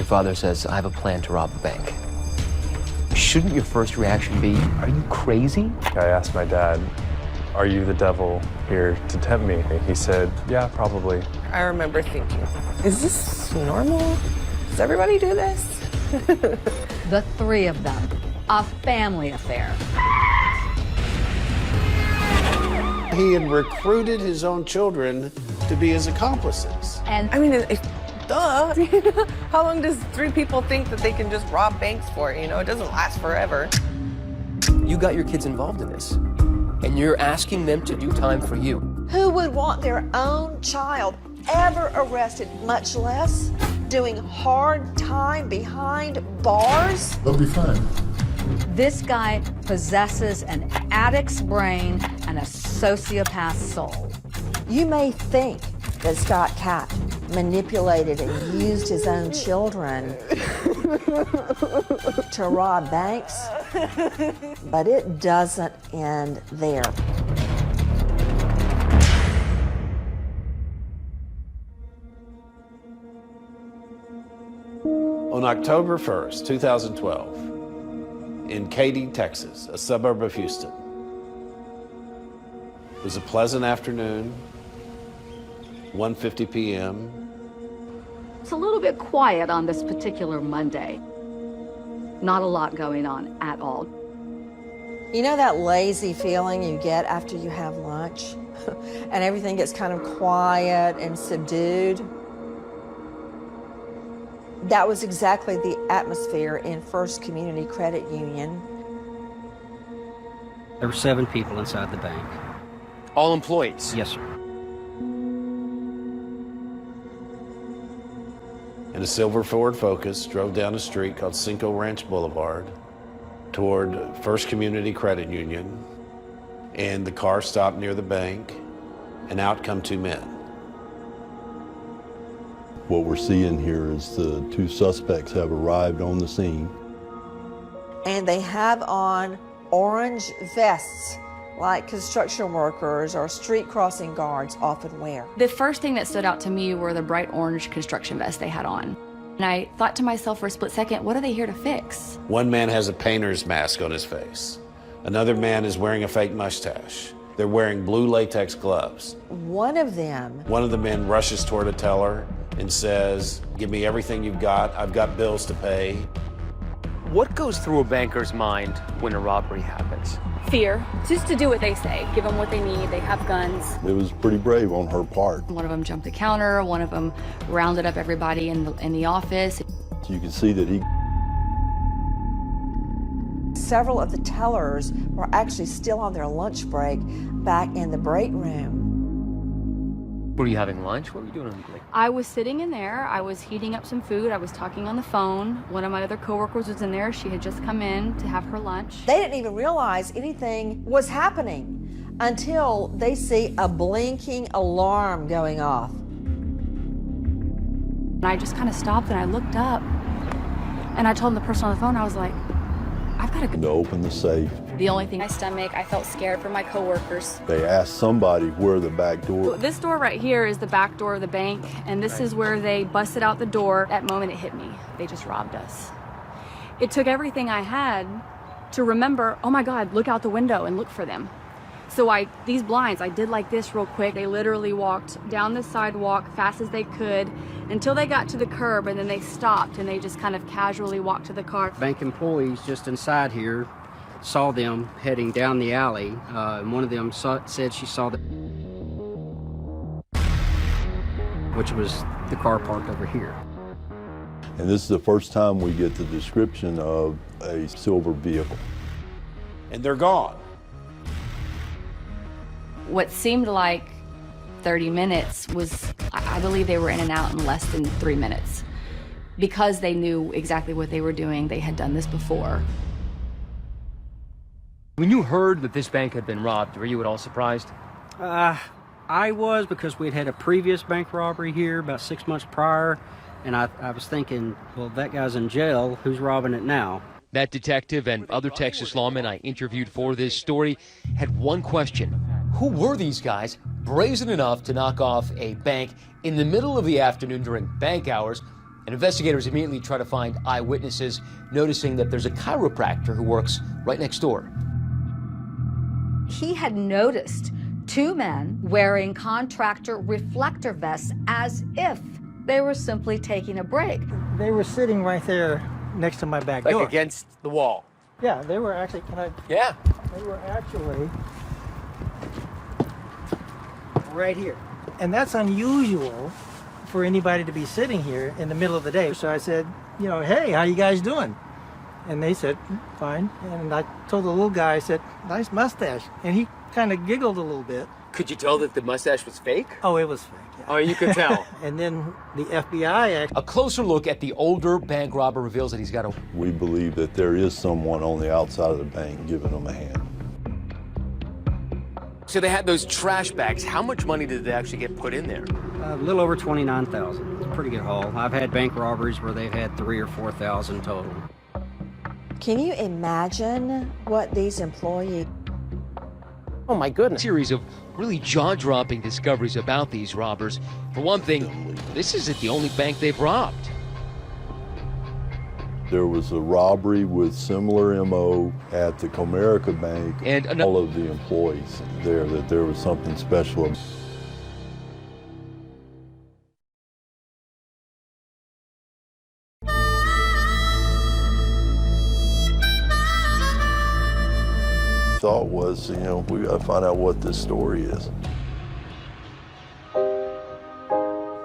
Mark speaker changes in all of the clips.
Speaker 1: father says, I have a plan to rob a bank. Shouldn't your first reaction be, are you crazy?
Speaker 2: I asked my dad, are you the devil here to tempt me? He said, yeah, probably.
Speaker 3: I remember thinking, is this normal? Does everybody do this?
Speaker 4: The three of them, a family affair.
Speaker 5: He had recruited his own children to be his accomplices.
Speaker 4: And
Speaker 3: I mean, duh. How long does three people think that they can just rob banks for? You know, it doesn't last forever.
Speaker 1: You got your kids involved in this, and you're asking them to do time for you.
Speaker 6: Who would want their own child ever arrested, much less doing hard time behind bars?
Speaker 7: They'll be fine.
Speaker 4: this guy possesses an addict's brain and a sociopath's soul.
Speaker 6: You may think that Scott Catt manipulated and used his own children to rob banks, but it doesn't end there.
Speaker 5: On October 1st, 2012, in Katy, Texas, a suburb of Houston, it was a pleasant afternoon, 1:50 p.m.
Speaker 4: It's a little bit quiet on this particular Monday. Not a lot going on at all.
Speaker 6: You know that lazy feeling you get after you have lunch and everything gets kind of quiet and subdued? That was exactly the atmosphere in First Community Credit Union.
Speaker 8: There were 7 people inside the bank.
Speaker 1: All employees?
Speaker 8: Yes, sir.
Speaker 5: And a silver Ford Focus drove down a street called Cinco Ranch Boulevard toward First Community Credit Union, and the car stopped near the bank, and out come 2 men.
Speaker 7: What we're seeing here is the 2 suspects have arrived on the scene.
Speaker 6: And they have on orange vests like construction workers or street crossing guards often wear.
Speaker 9: The first thing that stood out to me were the bright orange construction vests they had on. And I thought to myself for a split second, what are they here to fix?
Speaker 5: One man has a painter's mask on his face. Another man is wearing a fake mustache. They're wearing blue latex gloves.
Speaker 6: One of the
Speaker 5: men rushes toward a teller and says, "Give me everything you've got. I've got bills to pay."
Speaker 1: What goes through a banker's mind when a robbery happens?
Speaker 9: Fear, just to do what they say, give them what they need, they have guns.
Speaker 7: It was pretty brave on her part.
Speaker 9: One of them jumped the counter, one of them rounded up everybody in the office.
Speaker 7: You can see that he...
Speaker 6: Several of the tellers were actually still on their lunch break back in the break room.
Speaker 1: Were you having lunch? What were you doing on the break?
Speaker 9: I was sitting in there, I was heating up some food, I was talking on the phone. One of my other coworkers was in there, she had just come in to have her lunch.
Speaker 6: They didn't even realize anything was happening until they see a blinking alarm going off.
Speaker 9: And I just kind of stopped and I looked up and I told the person on the phone, I was like, I've got to go.
Speaker 7: To open the safe.
Speaker 9: The only thing, my stomach, I felt scared for my coworkers.
Speaker 7: They asked somebody where the back door...
Speaker 9: This door right here is the back door of the bank, and this is where they busted out the door. That moment it hit me. They just robbed us. It took everything I had to remember, oh my God, look out the window and look for them. So these blinds, I did like this real quick. They literally walked down the sidewalk fast as they could until they got to the curb, and then they stopped and they just kind of casually walked to the car.
Speaker 8: Bank employees just inside here saw them heading down the alley, and one of them said she saw which was the car parked over here.
Speaker 7: And this is the first time we get the description of a silver vehicle.
Speaker 5: And they're gone.
Speaker 9: What seemed like 30 minutes was, I believe they were in and out in less than 3 minutes. Because they knew exactly what they were doing, they had done this before.
Speaker 1: When you heard that this bank had been robbed, were you at all surprised?
Speaker 8: I was, because we'd had a previous bank robbery here about 6 months prior, and I was thinking, well, that guy's in jail, who's robbing it now?
Speaker 1: That detective and other Texas lawmen I interviewed for this story had one question. Who were these guys brazen enough to knock off a bank in the middle of the afternoon during bank hours And investigators immediately try to find eyewitnesses, noticing that there's a chiropractor who works right next door.
Speaker 4: He had noticed two men wearing contractor reflector vests as if they were simply taking a break.
Speaker 10: They were sitting right there next to my back door.
Speaker 1: Like against the wall?
Speaker 10: Yeah, they were actually,
Speaker 1: Yeah.
Speaker 10: They were actually right here. And that's unusual for anybody to be sitting here in the middle of the day. So I said, you know, hey, how you guys doing? And they said, fine. And I told the little guy, I said, nice mustache. And he kind of giggled a little bit.
Speaker 1: Could you tell that the mustache was fake?
Speaker 10: Oh, it was fake. Yeah.
Speaker 1: Oh, you could tell.
Speaker 10: And then the FBI
Speaker 1: A closer look at the older bank robber reveals that he's got a...
Speaker 7: We believe that there is someone on the outside of the bank giving them a hand.
Speaker 1: So they had those trash bags. How much money did they actually get put in there?
Speaker 8: A little over $29,000. It's a pretty good haul. I've had bank robberies where they've had $3,000 or $4,000 total.
Speaker 6: Can you imagine what these employees...
Speaker 1: Oh my goodness. A series of really jaw-dropping discoveries about these robbers. For one thing, this isn't the only bank they've robbed.
Speaker 7: There was a robbery with similar MO at the Comerica Bank.
Speaker 1: And
Speaker 7: all of the employees there, that there was something special. Thought was, you know, we got to find out what this story is.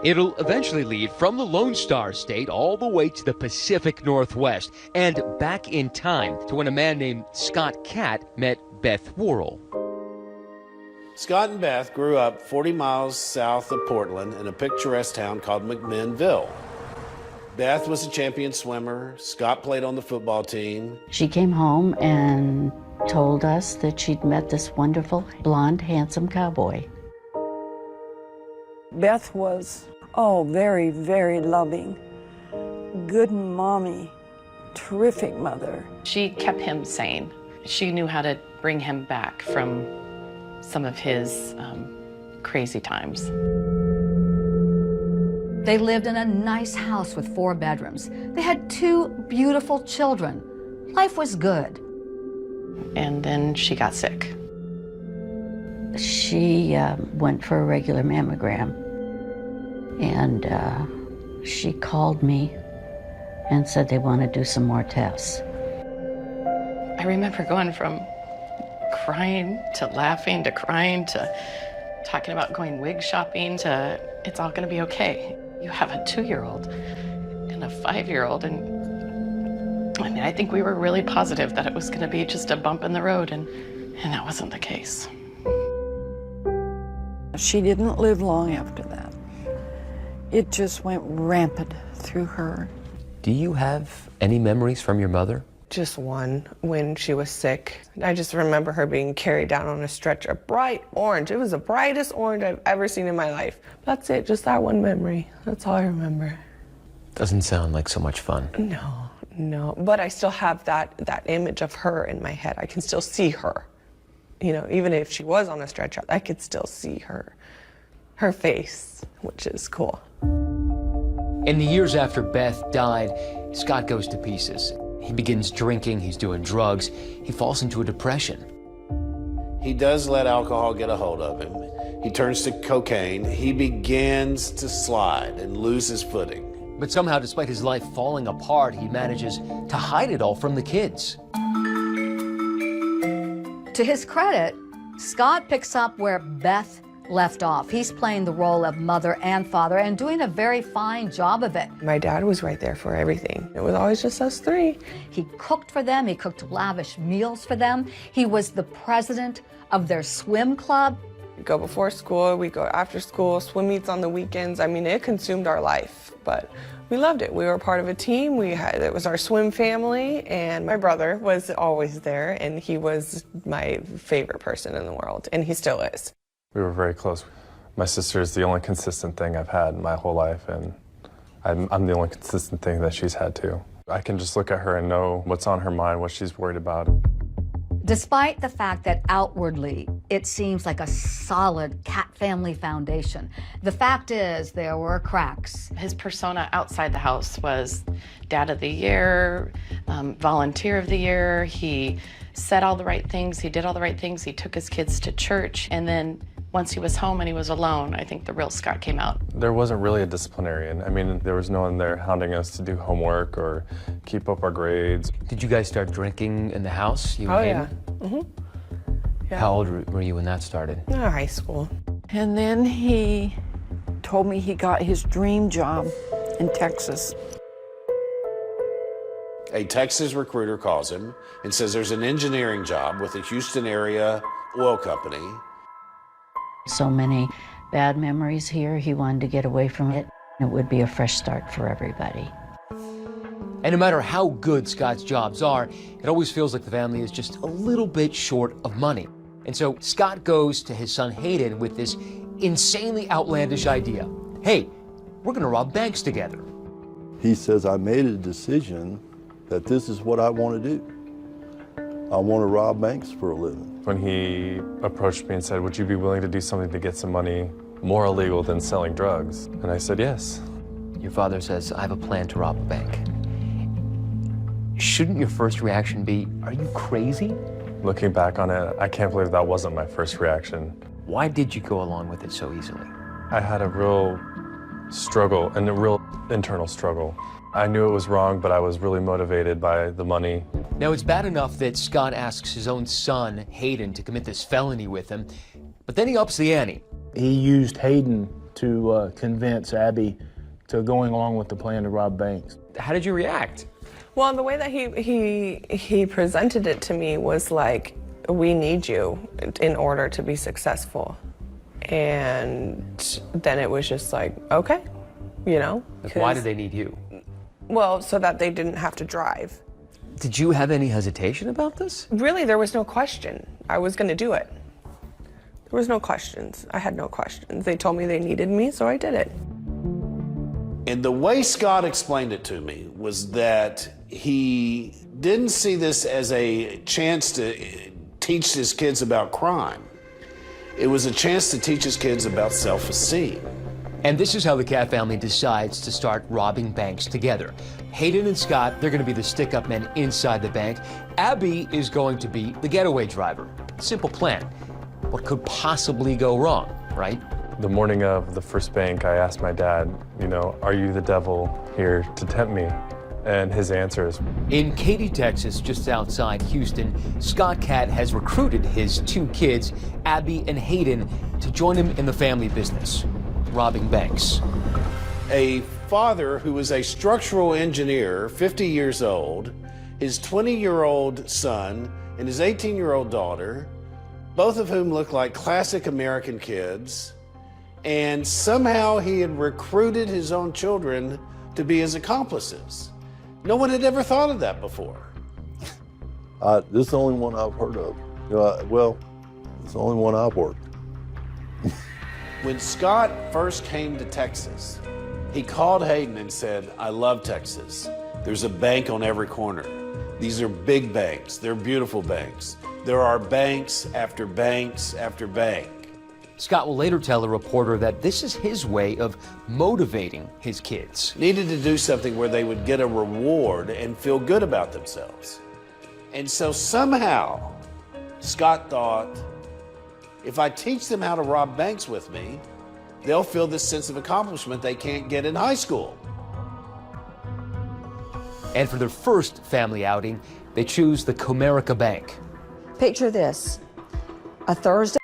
Speaker 1: It'll eventually lead from the Lone Star State all the way to the Pacific Northwest and back in time to when a man named Scott Catt met Beth Worrell.
Speaker 5: Scott and Beth grew up 40 miles south of Portland in a picturesque town called McMinnville. Beth was a champion swimmer. Scott played on the football team.
Speaker 11: She came home and told us that she'd met this wonderful, blonde, handsome cowboy.
Speaker 12: Beth was, very, very loving. Good mommy, terrific mother.
Speaker 13: She kept him sane. She knew how to bring him back from some of his crazy times.
Speaker 4: They lived in a nice house with 4 bedrooms. They had 2 beautiful children. Life was good.
Speaker 13: And then she got sick.
Speaker 11: She went for a regular mammogram, and she called me and said they want to do some more tests.
Speaker 13: I remember going from crying to laughing to crying to talking about going wig shopping to it's all going to be okay. You have a 2-year-old and a 5-year-old, and I mean, I think we were really positive that it was going to be just a bump in the road, and that wasn't the case.
Speaker 12: She didn't live long after that. It just went rampant through her.
Speaker 1: Do you have any memories from your mother?
Speaker 3: Just one, when she was sick. I just remember her being carried down on a stretcher, bright orange. It was the brightest orange I've ever seen in my life. That's it, just that one memory. That's all I remember.
Speaker 1: Doesn't sound like so much fun.
Speaker 3: No, but I still have that image of her in my head. I can still see her. You know, even if she was on a stretcher, I could still see her face, which is cool.
Speaker 1: In the years after Beth died, Scott goes to pieces. He begins drinking, he's doing drugs, he falls into a depression.
Speaker 5: He does let alcohol get a hold of him. He turns to cocaine. He begins to slide and lose his footing.
Speaker 1: But somehow, despite his life falling apart, he manages to hide it all from the kids.
Speaker 4: To his credit, Scott picks up where Beth left off. He's playing the role of mother and father and doing a very fine job of it.
Speaker 3: My dad was right there for everything. It was always just us 3.
Speaker 4: He cooked for them. He cooked lavish meals for them. He was the president of their swim club.
Speaker 3: We go before school, we go after school, swim meets on the weekends. I mean, it consumed our life, but we loved it. We were part of a team. It was our swim family, and my brother was always there, and he was my favorite person in the world, and he still is.
Speaker 2: We were very close. My sister is the only consistent thing I've had my whole life, and I'm the only consistent thing that she's had too. I can just look at her and know what's on her mind, what she's worried about.
Speaker 4: Despite the fact that outwardly it seems like a solid cat family foundation. The fact is, there were cracks.
Speaker 13: His persona outside the house was Dad of the Year, Volunteer of the Year. He said all the right things. He did all the right things. He took his kids to church. And then once he was home and he was alone, I think the real Scott came out.
Speaker 2: There wasn't really a disciplinarian. I mean, there was no one there hounding us to do homework or keep up our grades.
Speaker 1: Did you guys start drinking in the house? You
Speaker 3: Oh,
Speaker 1: and
Speaker 3: yeah.
Speaker 1: Hayden? How old were you when that started?
Speaker 3: High school.
Speaker 12: And then he told me he got his dream job in Texas.
Speaker 5: A Texas recruiter calls him and says there's an engineering job with a Houston area oil company.
Speaker 11: So many bad memories here, he wanted to get away from it. It would be a fresh start for everybody.
Speaker 1: And no matter how good Scott's jobs are, it always feels like the family is just a little bit short of money. And so Scott goes to his son Hayden with this insanely outlandish idea. Hey, we're gonna rob banks together.
Speaker 7: He says, I made a decision that this is what I want to do. I want to rob banks for a living.
Speaker 2: When he approached me and said, would you be willing to do something to get some money more illegal than selling drugs? And I said, yes.
Speaker 1: Your father says, I have a plan to rob a bank. Shouldn't your first reaction be, are you crazy?
Speaker 2: Looking back on it, I can't believe that wasn't my first reaction.
Speaker 1: Why did you go along with it so easily?
Speaker 2: I had a real struggle and a real internal struggle. I knew it was wrong, but I was really motivated by the money.
Speaker 1: Now, it's bad enough that Scott asks his own son, Hayden, to commit this felony with him, but then he ups the ante.
Speaker 14: He used Hayden to convince Abby to going along with the plan to rob banks.
Speaker 1: How did you react?
Speaker 3: Well, the way that he presented it to me was like, we need you in order to be successful. And then it was just like, okay, you know.
Speaker 1: Like, why did they need you?
Speaker 3: Well, so that they didn't have to drive.
Speaker 1: Did you have any hesitation about this?
Speaker 3: Really, there was no question. I was going to do it. There was no questions. I had no questions. They told me they needed me, so I did it.
Speaker 5: And the way Scott explained it to me was that he didn't see this as a chance to teach his kids about crime. It was a chance to teach his kids about self-esteem.
Speaker 1: And this is how the Cat family decides to start robbing banks together. Hayden and Scott, they're going to be the stick-up men inside the bank. Abby is going to be the getaway driver. Simple plan. What could possibly go wrong, right?
Speaker 2: The morning of the first bank, I asked my dad, you know, are you the devil here to tempt me? And his answer is...
Speaker 1: In Katy, Texas, just outside Houston, Scott Cat has recruited his two kids, Abby and Hayden, to join him in the family business, robbing banks.
Speaker 5: A father who is a structural engineer, 50 years old, his 20-year-old son, and his 18-year-old daughter, both of whom look like classic American kids, and somehow he had recruited his own children to be his accomplices. No one had ever thought of that before.
Speaker 7: This is the only one I've heard of. Well, it's the only one I've worked.
Speaker 5: When Scott first came to Texas, he called Hayden and said, I love Texas. There's a bank on every corner. These are big banks. They're beautiful banks. There are banks after banks after bank.
Speaker 1: Scott will later tell a reporter that this is his way of motivating his kids.
Speaker 5: Needed to do something where they would get a reward and feel good about themselves. And so somehow, Scott thought, if I teach them how to rob banks with me, they'll feel this sense of accomplishment they can't get in high school.
Speaker 1: And for their first family outing, they choose the Comerica Bank.
Speaker 6: Picture this, a Thursday.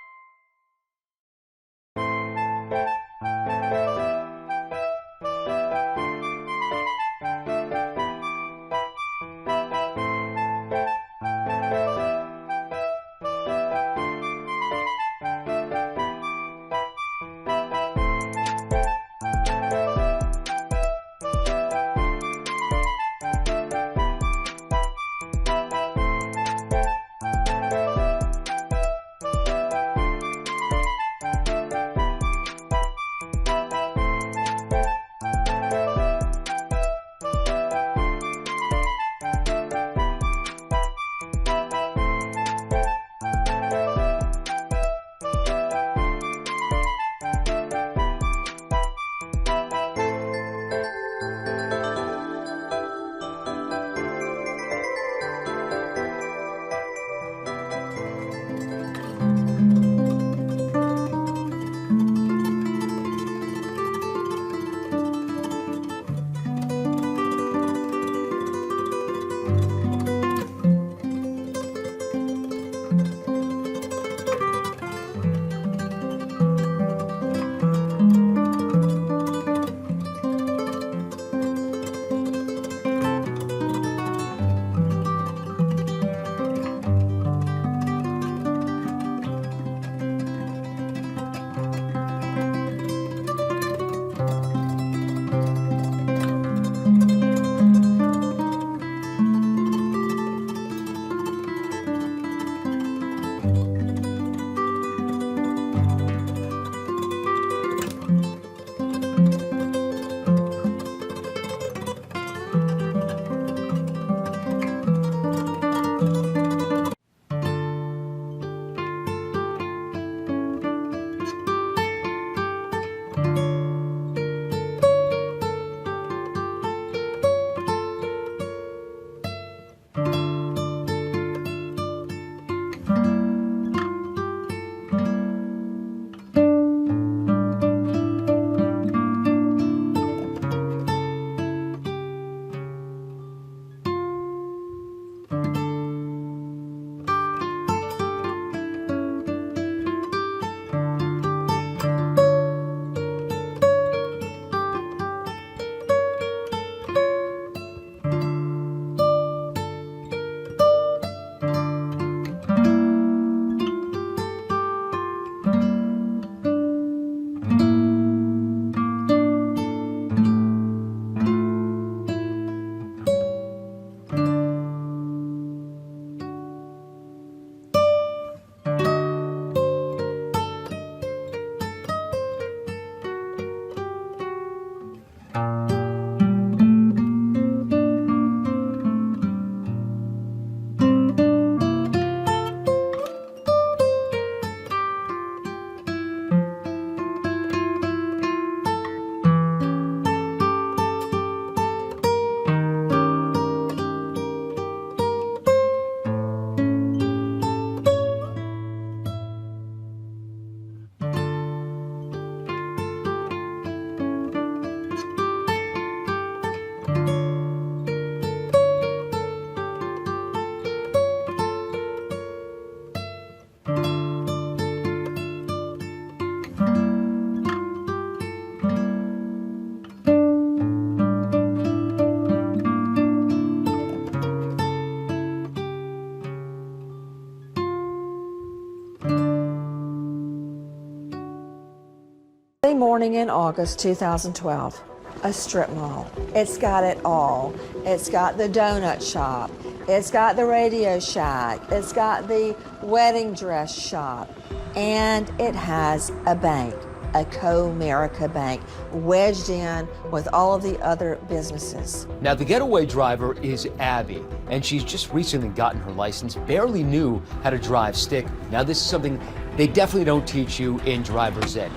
Speaker 6: Morning in August 2012, a strip mall. It's got it all. It's got the donut shop. It's got the Radio Shack. It's got the wedding dress shop. And it has a bank, a Comerica bank, wedged in with all of the other businesses.
Speaker 1: Now, the getaway driver is Abby, and she's just recently gotten her license, barely knew how to drive stick. Now, this is something they definitely don't teach you in driver's ed.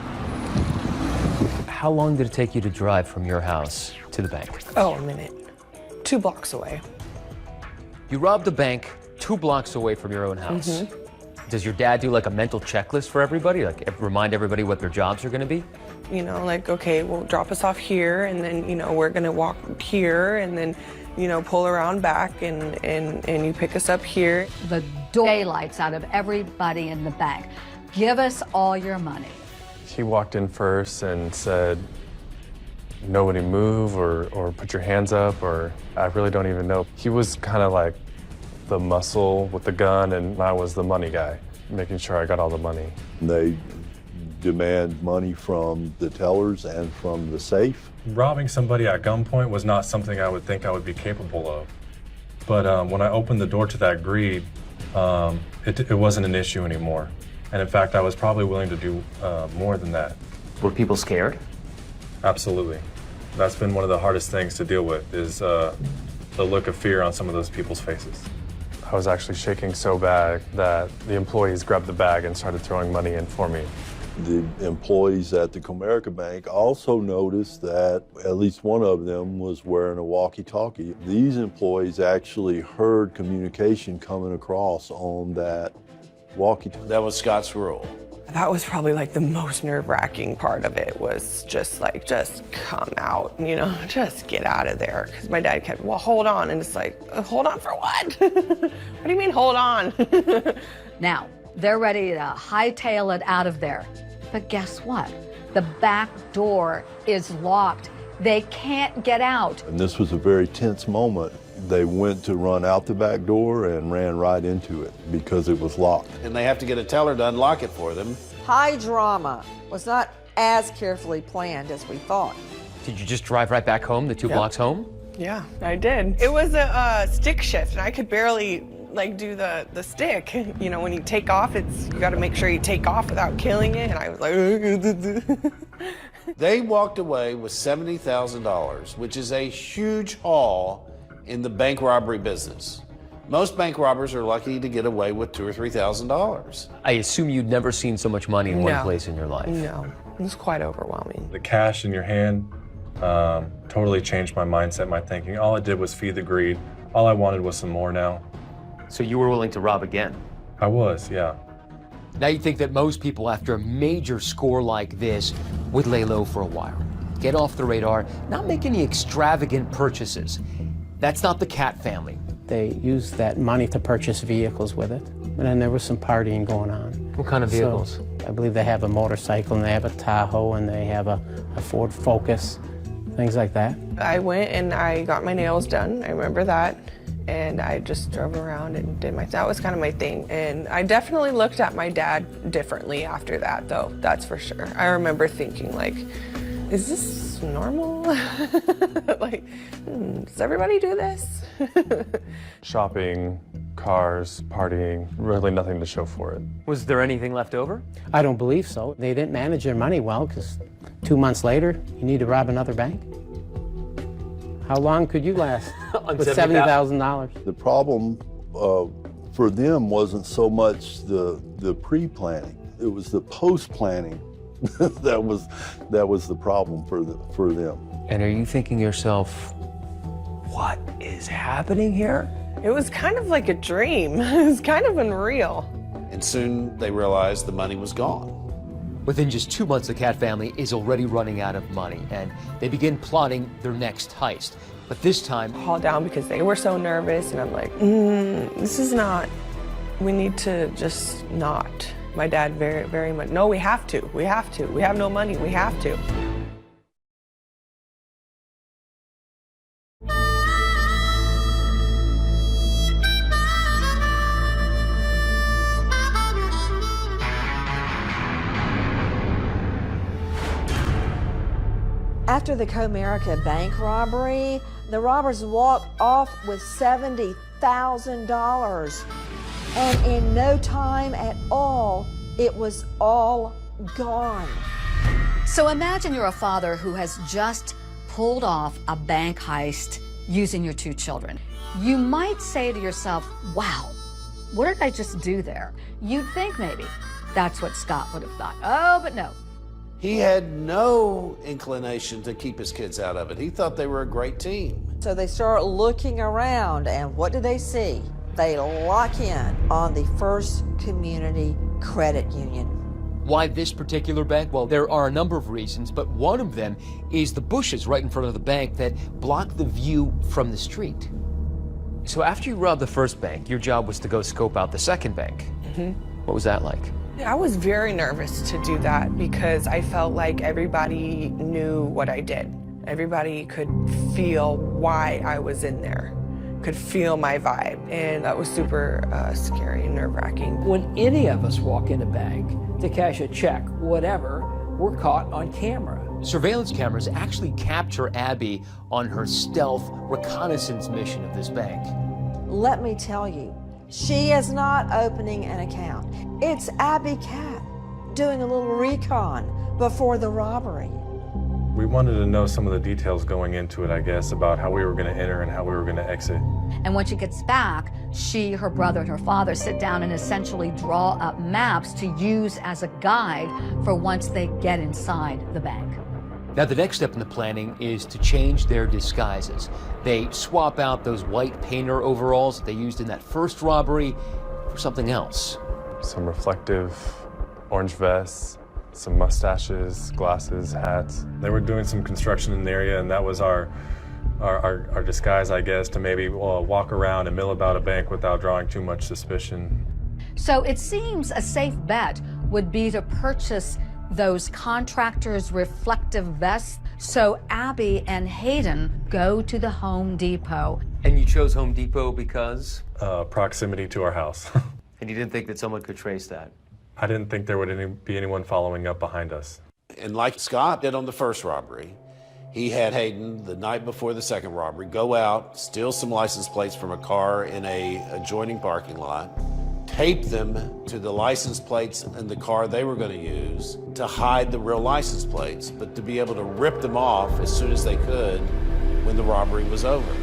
Speaker 1: How long did it take you to drive from your house to the bank?
Speaker 3: Oh, a minute. 2 blocks away.
Speaker 1: You robbed the bank 2 blocks away from your own house. Does your dad do like a mental checklist for everybody? Like remind everybody what their jobs are gonna be?
Speaker 3: You know, like, okay, well, drop us off here, and then, you know, we're gonna walk here, and then, you know, pull around back, and you pick us up here.
Speaker 4: The daylights out of everybody in the bank. Give us all your money.
Speaker 2: He walked in first and said, nobody move or put your hands up, or I really don't even know. He was kind of like the muscle with the gun, and I was the money guy, making sure I got all the money.
Speaker 7: They demand money from the tellers and from the safe.
Speaker 2: Robbing somebody at gunpoint was not something I would think I would be capable of. But when I opened the door to that greed, it wasn't an issue anymore. And in fact, I was probably willing to do more than that.
Speaker 1: Were people scared?
Speaker 2: Absolutely. That's been one of the hardest things to deal with, is the look of fear on some of those people's faces. I was actually shaking so bad that the employees grabbed the bag and started throwing money in for me.
Speaker 7: The employees at the Comerica Bank also noticed that at least one of them was wearing a walkie-talkie. These employees actually heard communication coming across on that walkie-talkie.
Speaker 5: That was Scott's rule.
Speaker 3: That was probably like the most nerve-wracking part of it, was just like, just come out, you know, just get out of there. Because my dad kept, well, hold on. And it's like, hold on for what? What do you mean, hold on?
Speaker 4: Now, they're ready to hightail it out of there. But guess what? The back door is locked. They can't get out.
Speaker 7: And this was a very tense moment. They went to run out the back door and ran right into it because it was locked.
Speaker 5: And they have to get a teller to unlock it for them.
Speaker 6: High drama was not as carefully planned as we thought.
Speaker 1: Did you just drive right back home, the 2 blocks home?
Speaker 3: Yeah, I did. It was a stick shift, and I could barely like do the stick. You know, when you take off, you got to make sure you take off without killing it. And I was like,
Speaker 5: They walked away with $70,000, which is a huge haul in the bank robbery business. Most bank robbers are lucky to get away with $2,000 or $3,000.
Speaker 1: I assume you'd never seen so much money in one place in your life.
Speaker 3: No, it was quite overwhelming.
Speaker 2: The cash in your hand totally changed my mindset, my thinking. All it did was feed the greed. All I wanted was some more now.
Speaker 1: So you were willing to rob again?
Speaker 2: I was, yeah.
Speaker 1: Now you think that most people, after a major score like this, would lay low for a while, get off the radar, not make any extravagant purchases. That's not the Cat family.
Speaker 15: They used that money to purchase vehicles with it. And then there was some partying going on.
Speaker 1: What kind of vehicles?
Speaker 15: So, I believe they have a motorcycle, and they have a Tahoe, and they have a Ford Focus, things like that.
Speaker 3: I went and I got my nails done. I remember that. And I just drove around and did that was kind of my thing. And I definitely looked at my dad differently after that, though, that's for sure. I remember thinking, like, is this normal? Like, does everybody do this?
Speaker 2: Shopping, cars, partying, really nothing to show for it.
Speaker 1: Was there anything left over?
Speaker 15: I don't believe so. They didn't manage their money well, because 2 months later, you need to rob another bank. How long could you last with $70,000?
Speaker 7: The problem for them wasn't so much the pre-planning; it was the post-planning that was the problem for them.
Speaker 1: And are you thinking to yourself, what is happening here?
Speaker 3: It was kind of like a dream. It was kind of unreal.
Speaker 5: And soon they realized the money was gone.
Speaker 1: Within just 2 months, the Cat family is already running out of money, and they begin plotting their next heist. But this time,
Speaker 3: called down because they were so nervous, and I'm like, this is not, we need to just not. My dad very, very much, no, we have to. We have no money, we have to.
Speaker 6: After the Comerica bank robbery, the robbers walked off with $70,000. And in no time at all, it was all gone.
Speaker 4: So imagine you're a father who has just pulled off a bank heist using your 2 children. You might say to yourself, wow, what did I just do there? You'd think maybe that's what Scott would have thought. Oh, but no.
Speaker 5: He had no inclination to keep his kids out of it. He thought they were a great team.
Speaker 6: So they start looking around, and what do they see? They lock in on the First Community Credit Union.
Speaker 1: Why this particular bank? Well, there are a number of reasons, but one of them is the bushes right in front of the bank that block the view from the street. So after you robbed the first bank, your job was to go scope out the second bank. What was that like?
Speaker 3: I was very nervous to do that because I felt like everybody knew what I did. Everybody could feel why I was in there, could feel my vibe, and that was super scary and nerve-wracking.
Speaker 16: When any of us walk in a bank to cash a check, whatever, we're caught on camera.
Speaker 1: Surveillance cameras actually capture Abby on her stealth reconnaissance mission of this bank.
Speaker 6: Let me tell you, she is not opening an account. It's Abby Cat doing a little recon before the robbery.
Speaker 2: We wanted to know some of the details going into it, I guess, about how we were going to enter and how we were going to exit.
Speaker 4: And when she gets back, she, her brother, and her father sit down and essentially draw up maps to use as a guide for once they get inside the bank.
Speaker 1: Now, the next step in the planning is to change their disguises. They swap out those white painter overalls that they used in that first robbery for something else.
Speaker 2: Some reflective orange vests, some mustaches, glasses, hats. They were doing some construction in the area, and that was our disguise, I guess, to maybe walk around and mill about a bank without drawing too much suspicion.
Speaker 4: So it seems a safe bet would be to purchase those contractors' reflective vests. So Abby and Hayden go to the Home Depot.
Speaker 1: And you chose Home Depot because?
Speaker 2: Proximity to our house.
Speaker 1: And you didn't think that someone could trace that?
Speaker 2: I didn't think there would be anyone following up behind us.
Speaker 5: And like Scott did on the first robbery, he had Hayden, the night before the second robbery, go out, steal some license plates from a car in a adjoining parking lot, tape them to the license plates in the car they were going to use to hide the real license plates, but to be able to rip them off as soon as they could when the robbery was over.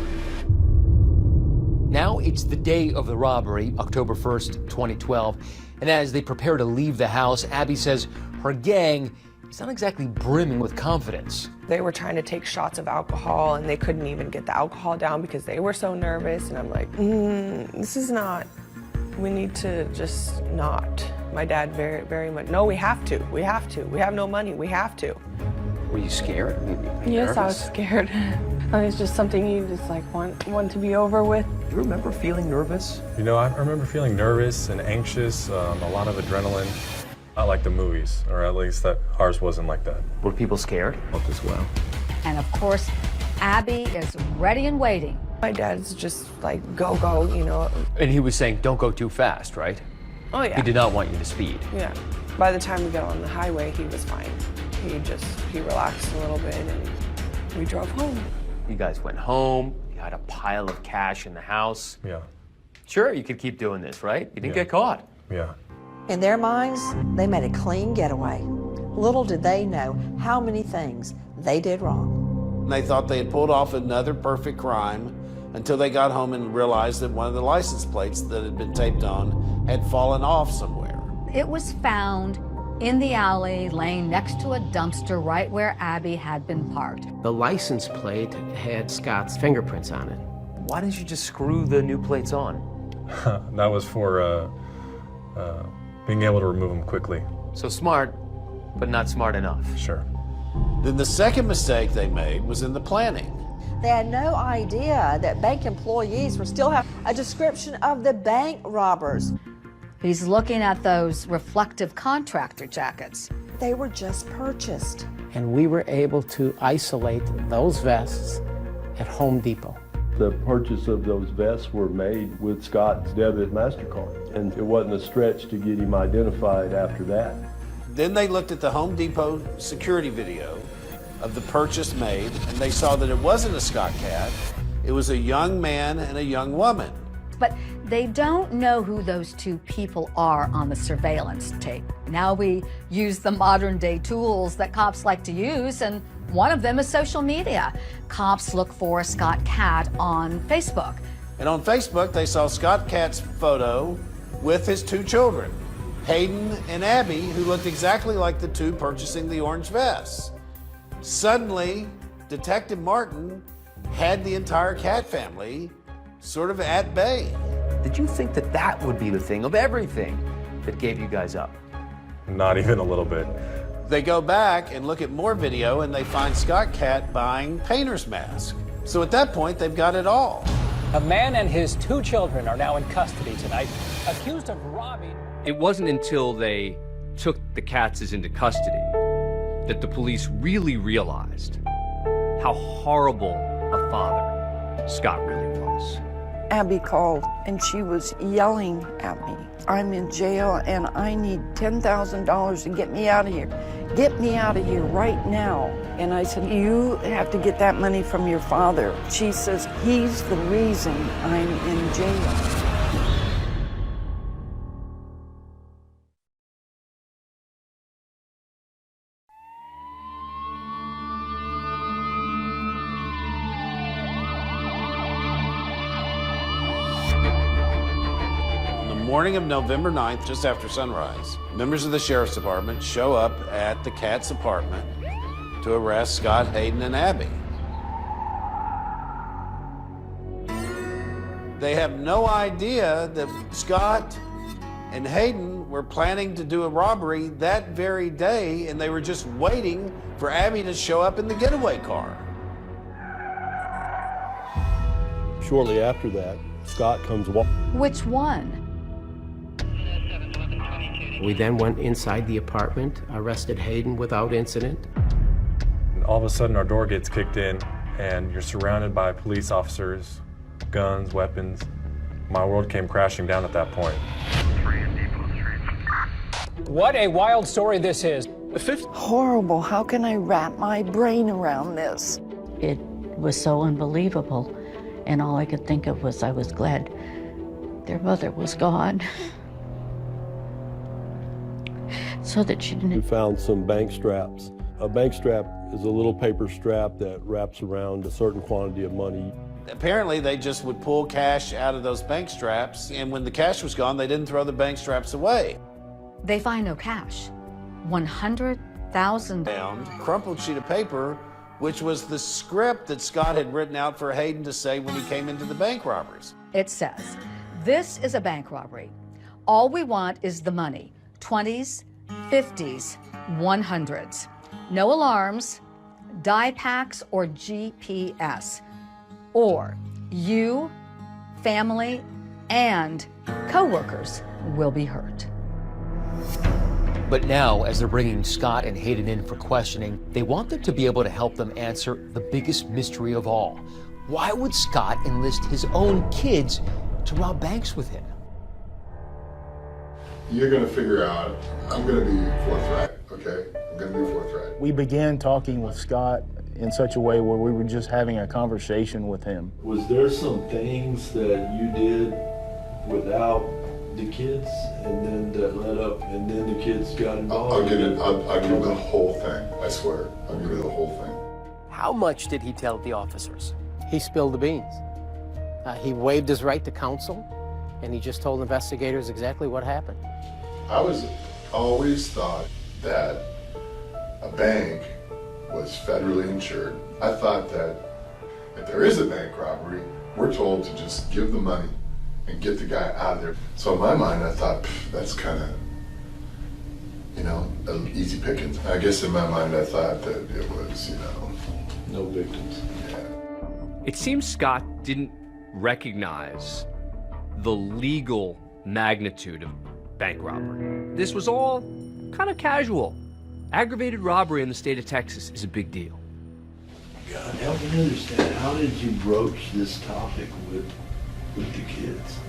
Speaker 1: Now it's the day of the robbery, October 1st, 2012, and as they prepare to leave the house, Abby says her gang is not exactly brimming with confidence.
Speaker 3: They were trying to take shots of alcohol, and they couldn't even get the alcohol down because they were so nervous, and I'm like, this is not, we need to just not. My dad very, very much, no, we have to. We have no money, we have to.
Speaker 1: Were you scared?
Speaker 3: Yes, I was scared. It's just something you just like want to be over with.
Speaker 1: Do you remember feeling nervous?
Speaker 2: You know, I remember feeling nervous and anxious, a lot of adrenaline. Not like the movies, or at least that ours wasn't like that.
Speaker 1: Were people scared?
Speaker 2: As well.
Speaker 4: And of course, Abby is ready and waiting.
Speaker 3: My dad's just like, go, you know.
Speaker 1: And he was saying, don't go too fast, right?
Speaker 3: Oh, yeah.
Speaker 1: He did not want you to speed.
Speaker 3: Yeah. By the time we got on the highway, he was fine. He relaxed a little bit, and we drove home.
Speaker 1: You guys went home. You had a pile of cash in the house.
Speaker 2: Yeah.
Speaker 1: Sure, you could keep doing this, right? You didn't get caught.
Speaker 2: Yeah.
Speaker 6: In their minds, they made a clean getaway. Little did they know how many things they did wrong.
Speaker 5: They thought they had pulled off another perfect crime until they got home and realized that one of the license plates that had been taped on had fallen off somewhere.
Speaker 4: It was found in the alley, laying next to a dumpster right where Abby had been parked.
Speaker 15: The license plate had Scott's fingerprints on it.
Speaker 1: Why didn't you just screw the new plates on?
Speaker 2: That was for being able to remove them quickly.
Speaker 1: So smart, but not smart enough.
Speaker 2: Sure.
Speaker 5: Then the second mistake they made was in the planning.
Speaker 6: They had no idea that bank employees were still having a description of the bank robbers.
Speaker 4: He's looking at those reflective contractor jackets.
Speaker 6: They were just purchased.
Speaker 15: And we were able to isolate those vests at Home Depot.
Speaker 7: The purchase of those vests were made with Scott's debit MasterCard, and it wasn't a stretch to get him identified after that.
Speaker 5: Then they looked at the Home Depot security video of the purchase made, and they saw that it wasn't a Scott Cat. It was a young man and a young woman.
Speaker 4: But they don't know who those two people are on the surveillance tape. Now we use the modern day tools that cops like to use, and one of them is social media. Cops look for Scott Cat on Facebook.
Speaker 5: And on Facebook, they saw Scott Cat's photo with his two children, Hayden and Abby, who looked exactly like the two purchasing the orange vests. Suddenly, Detective Martin had the entire Cat family sort of at bay.
Speaker 1: Did you think that that would be the thing of everything that gave you guys up?
Speaker 2: Not even a little bit.
Speaker 5: They go back and look at more video, and they find Scott Cat buying painter's mask. So at that point, they've got it all.
Speaker 16: A man and his two children are now in custody tonight, accused of robbing.
Speaker 1: It wasn't until they took the Katzes into custody that the police really realized how horrible a father Scott really was.
Speaker 12: Abby called and she was yelling at me. I'm in jail and I need $10,000 to get me out of here. Get me out of here right now. And I said, you have to get that money from your father. She says, he's the reason I'm in jail.
Speaker 5: Morning of November 9th, just after sunrise, members of the Sheriff's Department show up at the Katz apartment to arrest Scott, Hayden, and Abby. They have no idea that Scott and Hayden were planning to do a robbery that very day, and they were just waiting for Abby to show up in the getaway car.
Speaker 7: Shortly after that, Scott comes walking.
Speaker 4: Which one?
Speaker 15: We then went inside the apartment, arrested Hayden without incident.
Speaker 2: And all of a sudden, our door gets kicked in, and you're surrounded by police officers, guns, weapons. My world came crashing down at that point.
Speaker 16: What a wild story this is.
Speaker 12: Horrible. How can I wrap my brain around this?
Speaker 11: It was so unbelievable, and all I could think of was I was glad their mother was gone. So that she didn't.
Speaker 7: We found some bank straps. A bank strap is a little paper strap that wraps around a certain quantity of money.
Speaker 5: Apparently, they just would pull cash out of those bank straps, and when the cash was gone, they didn't throw the bank straps away.
Speaker 4: They find no cash. 100,000.
Speaker 5: Crumpled sheet of paper, which was the script that Scott had written out for Hayden to say when he came into the bank robberies.
Speaker 4: It says, this is a bank robbery. All we want is the money. 20s, 50s, 100s. No alarms, die packs, or GPS. Or you, family, and co-workers will be hurt.
Speaker 1: But now, as they're bringing Scott and Hayden in for questioning, they want them to be able to help them answer the biggest mystery of all. Why would Scott enlist his own kids to rob banks with him?
Speaker 17: You're going to figure out, I'm going to be forthright, okay? I'm going to be forthright.
Speaker 14: We began talking with Scott in such a way where we were just having a conversation with him.
Speaker 7: Was there some things that you did without the kids and then that led up and then the kids got involved?
Speaker 17: I'll give you the whole thing, I swear. I'll give you the whole thing.
Speaker 15: How much did he tell the officers? He spilled the beans. He waived his right to counsel, and he just told investigators exactly what happened.
Speaker 17: I always thought that a bank was federally insured. I thought that if there is a bank robbery, we're told to just give the money and get the guy out of there. So in my mind, I thought, that's kind of, easy pickings. I guess in my mind, I thought that it was, no victims. Yeah.
Speaker 18: It seems Scott didn't recognize the legal magnitude of bank robbery. This was all kind of casual. Aggravated robbery in the state of Texas is a big deal.
Speaker 19: God, help me understand, how did you broach this topic with the kids?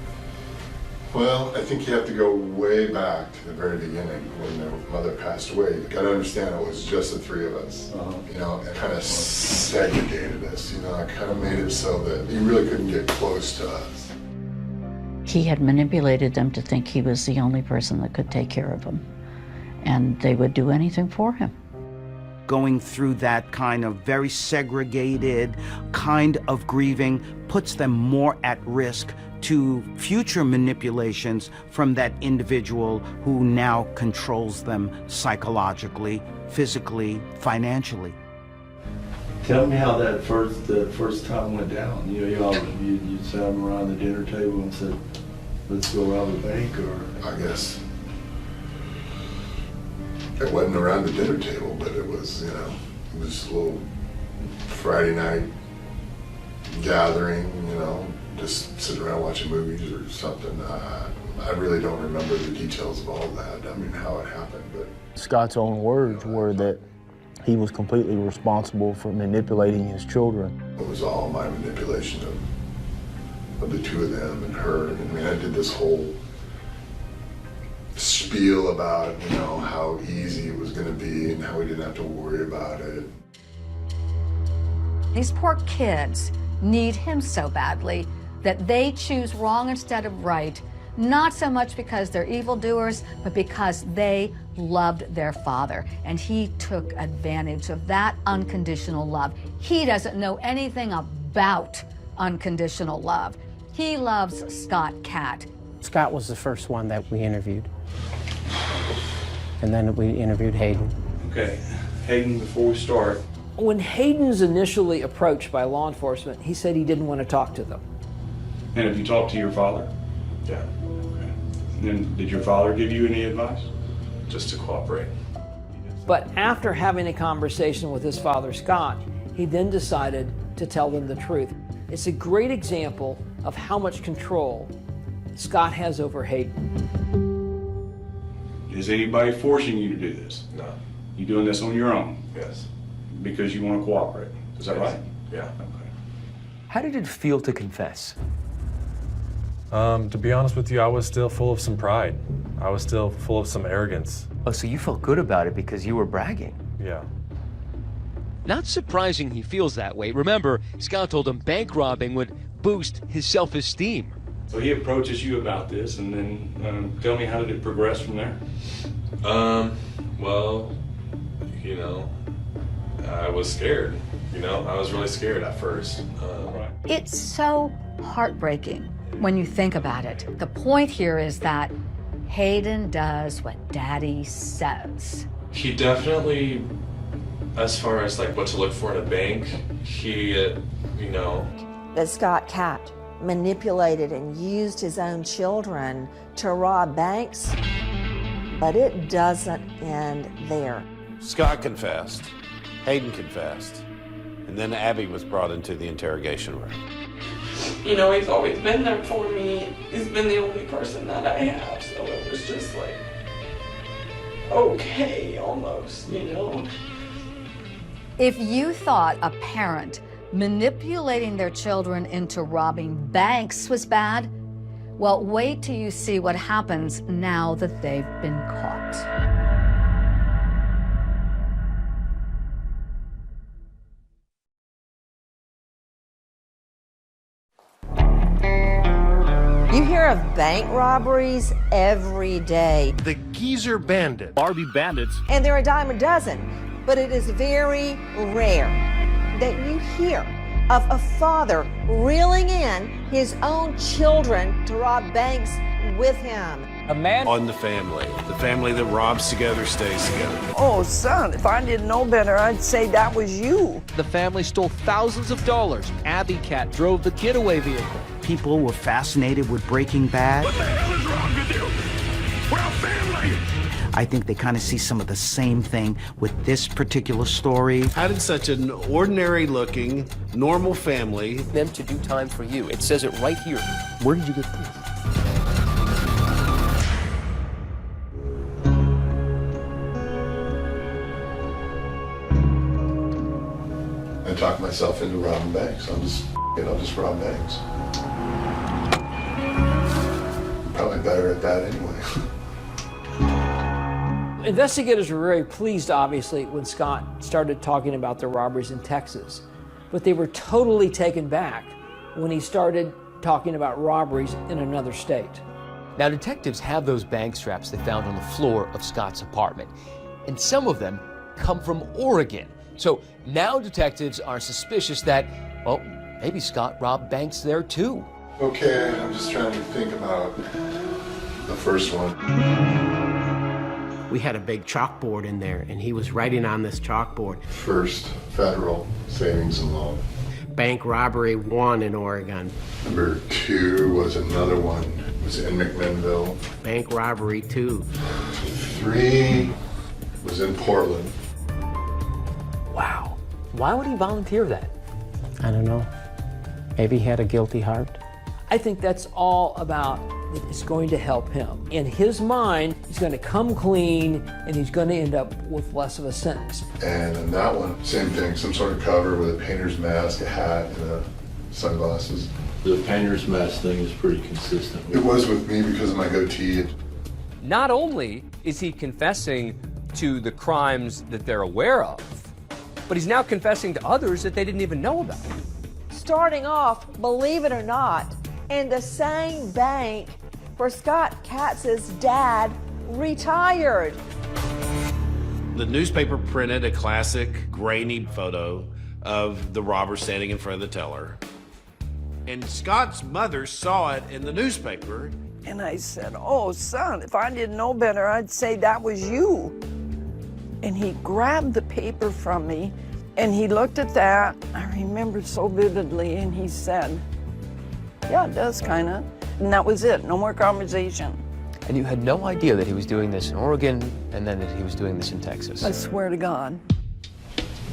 Speaker 17: Well, I think you have to go way back to the very beginning when their mother passed away. You gotta understand it was just the three of us. You know, it kind of segregated us. You know, it kind of made it so that you really couldn't get close to us.
Speaker 11: He had manipulated them to think he was the only person that could take care of them, and they would do anything for him.
Speaker 20: Going through that kind of very segregated kind of grieving puts them more at risk to future manipulations from that individual who now controls them psychologically, physically, financially.
Speaker 19: Tell me how that first time went down. You know, you sat them around the dinner table and said, let's go rob a bank, or?
Speaker 17: I guess it wasn't around the dinner table, but it was, you know, it was a little Friday night gathering, you know, just sitting around watching movies or something. I really don't remember the details of all that. I mean, how it happened, but.
Speaker 14: Scott's own words were that he was completely responsible for manipulating his children.
Speaker 17: It was all my manipulation of the two of them and her. I mean, I did this whole spiel about, you know, how easy it was going to be and how we didn't have to worry about it.
Speaker 4: These poor kids need him so badly that they choose wrong instead of right, not so much because they're evildoers, but because they loved their father, and he took advantage of that unconditional love. He doesn't know anything about unconditional love. He loves Scott Catt.
Speaker 15: Scott was the first one that we interviewed. And then we interviewed Hayden.
Speaker 21: Okay, Hayden, before we start.
Speaker 16: When Hayden's initially approached by law enforcement, he said he didn't want to talk to them.
Speaker 21: And have you talked to your father?
Speaker 2: Yeah.
Speaker 21: Okay. And then did your father give you any advice?
Speaker 2: Just to cooperate.
Speaker 16: But after having a conversation with his father, Scott, he then decided to tell them the truth. It's a great example of how much control Scott has over Hayden.
Speaker 21: Is anybody forcing you to do this?
Speaker 2: No.
Speaker 21: You doing this on your own?
Speaker 2: Yes.
Speaker 21: Because you want to cooperate. Is that right?
Speaker 2: Yeah.
Speaker 21: Okay.
Speaker 1: How did it feel to confess?
Speaker 2: To be honest with you, I was still full of some pride. I was still full of some arrogance.
Speaker 1: Oh, so you felt good about it because you were bragging?
Speaker 2: Yeah.
Speaker 1: Not surprising he feels that way. Remember, Scott told him bank robbing would boost his self-esteem.
Speaker 21: So he approaches you about this, and then tell me, how did it progress from there?
Speaker 2: Well, you know, I was scared. You know, I was really scared at first.
Speaker 4: It's so heartbreaking when you think about it. The point here is that Hayden does what Daddy says.
Speaker 2: He definitely, as far as like what to look for in a bank, he, you know.
Speaker 6: That Scott Catt manipulated and used his own children to rob banks, but it doesn't end there.
Speaker 5: Scott confessed, Hayden confessed, and then Abby was brought into the interrogation room.
Speaker 3: You know, he's always been there for me. He's been the only person that I have, so it was just like, okay, almost, you know.
Speaker 4: If you thought a parent manipulating their children into robbing banks was bad, well, wait till you see what happens now that they've been caught.
Speaker 6: You hear of bank robberies every day.
Speaker 22: The Geezer Bandit. Barbie Bandits.
Speaker 6: And they're a dime a dozen, but it is very rare that you hear of a father reeling in his own children to rob banks with him.
Speaker 22: A man
Speaker 5: on the family that robs together stays together.
Speaker 12: Oh, son, if I didn't know better, I'd say that was you.
Speaker 23: The family stole thousands of dollars. Abby Catt drove the getaway vehicle.
Speaker 20: People were fascinated with Breaking Bad.
Speaker 22: What the hell is wrong with you? We're a family.
Speaker 20: I think they kind of see some of the same thing with this particular story.
Speaker 5: How did such an ordinary-looking, normal family...
Speaker 1: Them to do time for you. It says it right here. Where did you get this?
Speaker 17: I talked myself into robbing banks. I'll just rob banks. I'm probably better at that anyway.
Speaker 16: Investigators were very pleased, obviously, when Scott started talking about the robberies in Texas. But they were totally taken back when he started talking about robberies in another state.
Speaker 1: Now, detectives have those bank straps they found on the floor of Scott's apartment, and some of them come from Oregon. So now detectives are suspicious that, well, maybe Scott robbed banks there too.
Speaker 17: Okay, I'm just trying to think about the first one.
Speaker 15: We had a big chalkboard in there, and he was writing on this chalkboard.
Speaker 17: First Federal Savings and Loan.
Speaker 15: Bank robbery 1 in Oregon.
Speaker 17: Number 2 was another one. It was in McMinnville.
Speaker 15: Bank robbery 2.
Speaker 17: 3 was in Portland.
Speaker 16: Wow. Why would he volunteer that?
Speaker 15: I don't know. Maybe he had a guilty heart.
Speaker 16: I think that's all about that it's going to help him. In his mind, he's going to come clean and he's going to end up with less of a sentence.
Speaker 17: And in that one, same thing, some sort of cover with a painter's mask, a hat, and sunglasses.
Speaker 19: The painter's mask thing is pretty consistent.
Speaker 17: It was with me because of my goatee.
Speaker 18: Not only is he confessing to the crimes that they're aware of, but he's now confessing to others that they didn't even know about.
Speaker 6: Starting off, believe it or not, in the same bank where Scott Katz's dad retired.
Speaker 5: The newspaper printed a classic grainy photo of the robber standing in front of the teller. And Scott's mother saw it in the newspaper.
Speaker 12: And I said, oh, son, if I didn't know better, I'd say that was you. And he grabbed the paper from me, and he looked at that. I remember so vividly, and he said, yeah, it does, kind of. And that was it. No more conversation.
Speaker 1: And you had no idea that he was doing this in Oregon and then that he was doing this in Texas.
Speaker 12: I swear to God.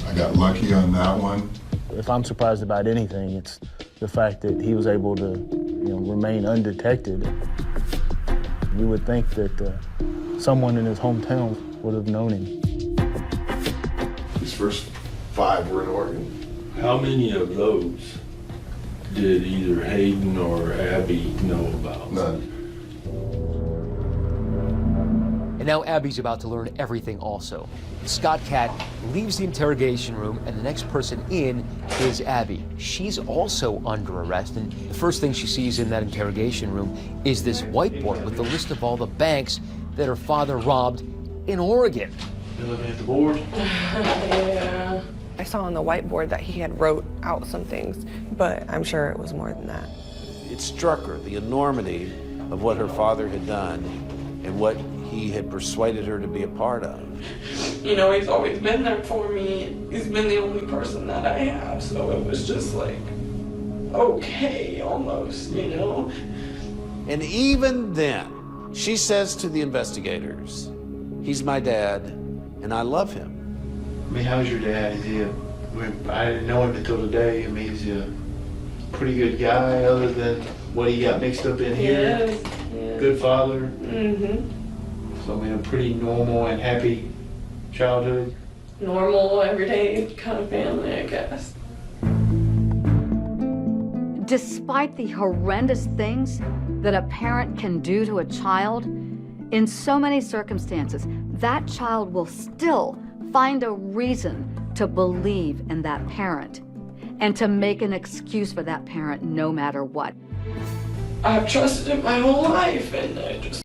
Speaker 17: I got lucky on that one.
Speaker 14: If I'm surprised about anything, it's the fact that he was able to, remain undetected. You would think that someone in his hometown would have known him.
Speaker 17: These first 5 were in Oregon.
Speaker 19: How many of those did either Hayden or Abby know about?
Speaker 17: None.
Speaker 1: And now Abby's about to learn everything also. Scott Cat leaves the interrogation room, and the next person in is Abby. She's also under arrest, and the first thing she sees in that interrogation room is this whiteboard with the list of all the banks that her father robbed in Oregon.
Speaker 19: You looking at the board?
Speaker 3: Yeah. I saw on the whiteboard that he had wrote out some things, but I'm sure it was more than that.
Speaker 5: It struck her, the enormity of what her father had done and what he had persuaded her to be a part of.
Speaker 3: He's always been there for me. He's been the only person that I have, so it was just like, okay, almost,
Speaker 5: And even then, she says to the investigators, he's my dad, and I love him.
Speaker 19: I mean, how's your dad? I didn't know him until today. I mean, he's a pretty good guy other than what he got mixed up in here.
Speaker 3: Yes.
Speaker 19: Good father.
Speaker 3: Mm-hmm.
Speaker 19: So, I mean, a pretty normal and happy childhood.
Speaker 3: Normal, everyday kind of family, I guess.
Speaker 4: Despite the horrendous things that a parent can do to a child, in so many circumstances, that child will still find a reason to believe in that parent and to make an excuse for that parent no matter what.
Speaker 3: I've trusted him my whole life, and I just